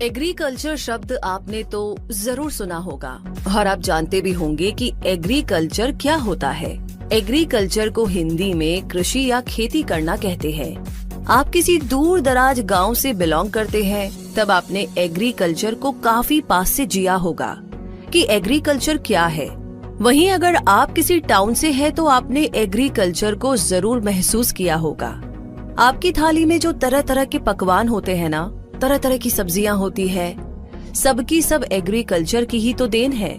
Agriculture शब्द आपने तो जरूर सुना होगा और आप जानते भी होंगे कि एग्रीकल्चर क्या होता है। एग्रीकल्चर को हिंदी में कृषि या खेती करना कहते हैं। आप किसी दूर दराज गाँव से बिलोंग करते हैं तब आपने एग्रीकल्चर को काफी पास से जिया होगा कि एग्रीकल्चर क्या है। वहीं अगर आप किसी टाउन से हैं तो आपने एग्रीकल्चर को जरूर महसूस किया होगा। आपकी थाली में जो तरह तरह के पकवान होते हैं ना, तरह तरह की सब्जियां होती है, सबकी सब एग्रीकल्चर की ही तो देन है।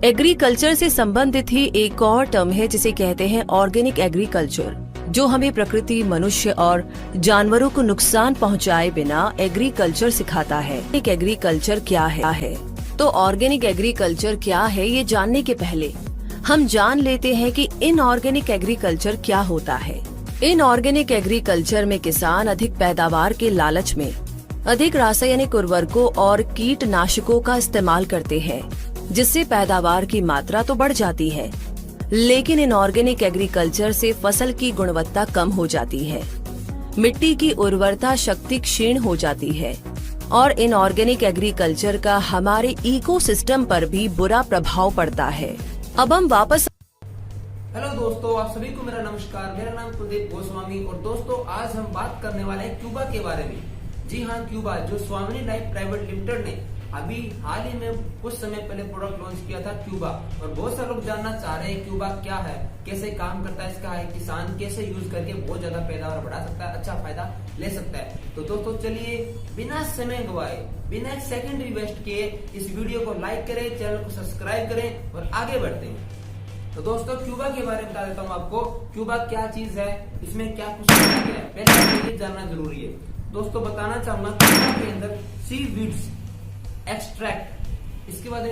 एग्रीकल्चर से संबंधित ही एक और टर्म है जिसे कहते हैं ऑर्गेनिक एग्रीकल्चर, जो हमें प्रकृति, मनुष्य और जानवरों को नुकसान पहुंचाए बिना एग्रीकल्चर सिखाता है। एक एग्रीकल्चर क्या है? तो ऑर्गेनिक एग्रीकल्चर क्या है ये जानने के पहले हम जान लेते हैं कि इनऑर्गेनिक एग्रीकल्चर क्या होता है। इनऑर्गेनिक एग्रीकल्चर में किसान अधिक पैदावार के लालच में अधिक रासायनिक उर्वरकों और कीटनाशकों का इस्तेमाल करते हैं, जिससे पैदावार की मात्रा तो बढ़ जाती है, लेकिन इनऑर्गेनिक एग्रीकल्चर से फसल की गुणवत्ता कम हो जाती है, मिट्टी की उर्वरता शक्ति क्षीण हो जाती है और इनऑर्गेनिक एग्रीकल्चर का हमारे इकोसिस्टम पर भी बुरा प्रभाव पड़ता है। अब हम वापस हेलो दोस्तों, आप सभी को मेरा नमस्कार। मेरा नाम कुलदीप गोस्वामी और दोस्तों आज हम बात करने वाले हैं क्यूबा के बारे में। जी हाँ, क्यूबा जो स्वामिनी लाइफ प्राइवेट लिमिटेड ने अभी हाल ही में कुछ समय पहले प्रोडक्ट लॉन्च किया था क्यूबा, और बहुत सारे लोग जानना चाह रहे हैं क्यूबा क्या है, कैसे काम करता है, इसका है किसान कैसे यूज करके बहुत ज्यादा पैदावार बढ़ा सकता है, अच्छा फायदा ले सकता है। तो दोस्तों चलिए बिना समय गवाए, बिना एक सेकंड भी वेस्ट किए इस वीडियो को लाइक करें, चैनल को सब्सक्राइब करें और आगे बढ़ते हैं। तो दोस्तों क्यूबा के बारे में बता देता हूँ आपको, क्यूबा क्या चीज है, इसमें क्या कुछ किया गया है, पहले आपको ये जानना जरूरी है। दोस्तों बताना चाहूंगा क्यूबा के अंदर सी वीड्स एक्सट्रैक्ट, इसके बाद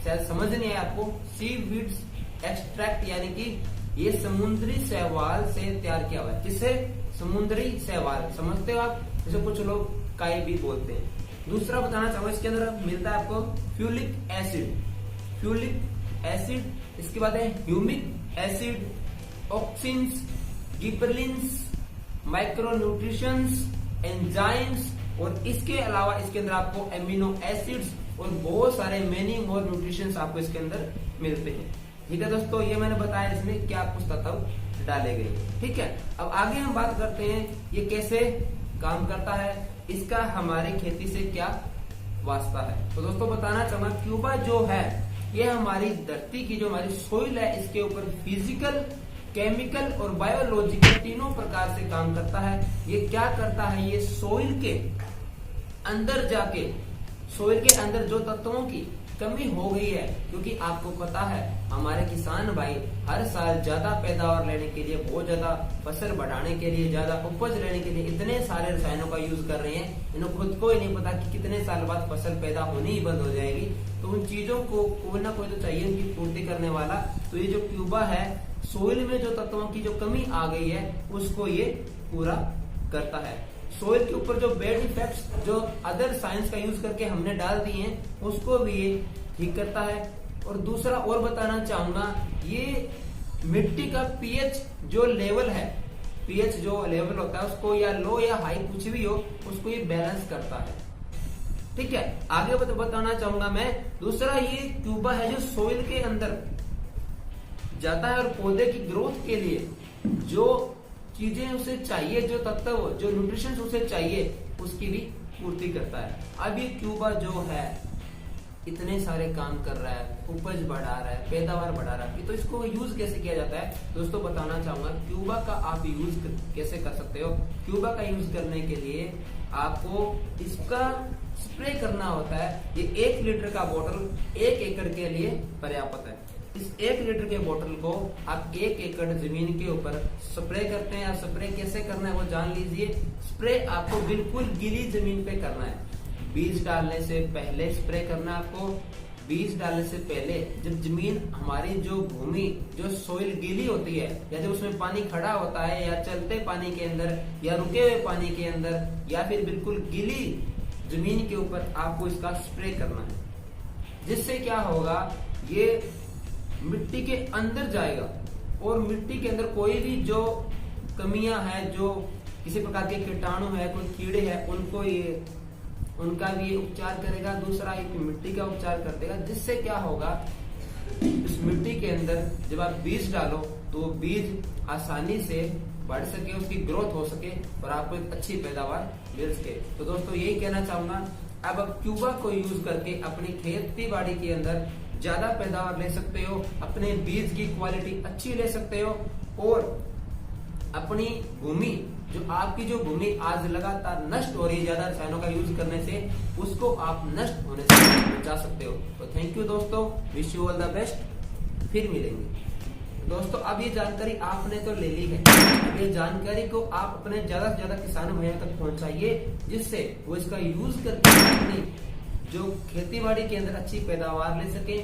शायद समझ नहीं आया आपको, सी वीड्स एक्सट्रैक्ट यानी कि ये समुद्री शैवाल से तैयार किया हुआ है। किससे? समुद्री शैवाल, समझते हो आप, जैसे कुछ लोग काई भी बोलते हैं। दूसरा बताना चाहूंगा इसके अंदर मिलता है आपको फ्यूलिक एसिड, इसके बाद है humic acid, auxins, गिबरलिन्स, micro nutritions, enzymes और इसके अलावा इसके अंदर आपको एमिनो एसिड्स और बहुत सारे मेनी मोर न्यूट्रिशंस आपको इसके अंदर मिलते हैं। ठीक है दोस्तों, ये मैंने बताया इसमें क्या कुछ तत्व डाले गए। ठीक है, अब आगे हम बात करते हैं ये कैसे काम करता है, इसका हमारी खेती से क्या वास्ता है। तो दोस्तों बताना चाहूंगा क्यूबा जो है ये हमारी धरती की जो हमारी सोइल है इसके ऊपर फिजिकल, केमिकल और बायोलॉजिकल तीनों प्रकार से काम करता है। ये क्या करता है, ये सोइल के अंदर जाके, सोइल के अंदर जो तत्वों की कमी हो गई है, क्योंकि आपको पता है हमारे किसान भाई हर साल ज्यादा पैदावार लेने के लिए, बहुत ज्यादा फसल बढ़ाने के लिए, ज्यादा उपज लेने के लिए इतने सारे रसायनों का यूज कर रहे हैं, इन्हें खुद को ही नहीं पता कि कितने साल बाद फसल पैदा होनी ही बंद हो जाएगी। तो उन चीजों को कोई ना कोई तो चाहिए उनकी पूर्ति करने वाला। तो ये जो क्यूबा है, सोइल में जो तत्वों की जो कमी आ गई है उसको ये पूरा करता है। सोइल के ऊपर जो बैड इफेक्ट्स जो अदर साइंस का यूज करके हमने डाल दिए हैं उसको भी ये ठीक करता है। और दूसरा और बताना चाहूंगा, ये मिट्टी का पीएच जो लेवल है, पीएच जो लेवल होता है उसको या लो या हाई कुछ भी हो उसको ये बैलेंस करता है। ठीक है, आगे बताना चाहूंगा मैं, दूसरा ये क्यूबा है जो सोइल के अंदर जाता है और पौधे की ग्रोथ के लिए जो चीजें उसे चाहिए, जो तत्व, जो न्यूट्रिशन उसे चाहिए उसकी भी पूर्ति करता है। अब ये क्यूबा जो है इतने सारे काम कर रहा है, उपज बढ़ा रहा है, पैदावार बढ़ा रहा है, तो इसको यूज कैसे किया जाता है दोस्तों बताना चाहूंगा। क्यूबा का आप यूज कैसे कर सकते हो। क्यूबा का यूज करने के लिए आपको इसका स्प्रे करना होता है। ये 1 लीटर का बोतल 1 एकड़ के लिए पर्याप्त है। इस 1 लीटर के बोतल को आप 1 एकड़ जमीन के ऊपर स्प्रे करते हैं। स्प्रे कैसे करना है वो जान लीजिए। स्प्रे आपको बिल्कुल गीली जमीन पे करना है। बीज डालने से पहले स्प्रे करना है आपको। बीज डालने से पहले जब जमीन हमारी जो भूमि जो सोइल गीली होती है, या जब उसमें पानी खड़ा होता है, या चलते पानी के अंदर, या रुके हुए पानी के अंदर, या फिर बिल्कुल गीली जमीन के ऊपर आपको इसका स्प्रे करना है। जिससे क्या होगा, ये मिट्टी के अंदर जाएगा और मिट्टी के अंदर कोई भी जो कमियां हैं, जो किसी प्रकार के कीटाणु है, कोई कीड़े हैं, उनको ये उनका भी ये उपचार करेगा। दूसरा एक मिट्टी का उपचार कर देगा, जिससे क्या होगा, इस मिट्टी के अंदर जब आप बीज डालो तो वो बीज आसानी से बढ़ सके, उसकी ग्रोथ हो सके और आपको एक अच्छी पैदावार मिल सके। तो दोस्तों यही कहना चाहूंगा, अब आप क्यूबा को यूज करके अपनी खेती बाड़ी के अंदर ज्यादा पैदावार ले सकते हो, अपने बीज की क्वालिटी अच्छी ले सकते हो और अपनी भूमि, जो आपकी जो भूमि आज लगातार नष्ट हो रही है ज्यादा रसायनों का यूज करने से, उसको आप नष्ट होने से बचा सकते हो। तो थैंक यू दोस्तों, wish you all the best, फिर मिलेंगे। दोस्तों अब ये जानकारी आपने तो ले ली है, अब ये जानकारी को आप अपने ज्यादा से ज्यादा किसान भैया तक पहुंचाइए, जिससे वो इसका यूज करके अपनी जो खेती बाड़ी के अंदर अच्छी पैदावार ले सके।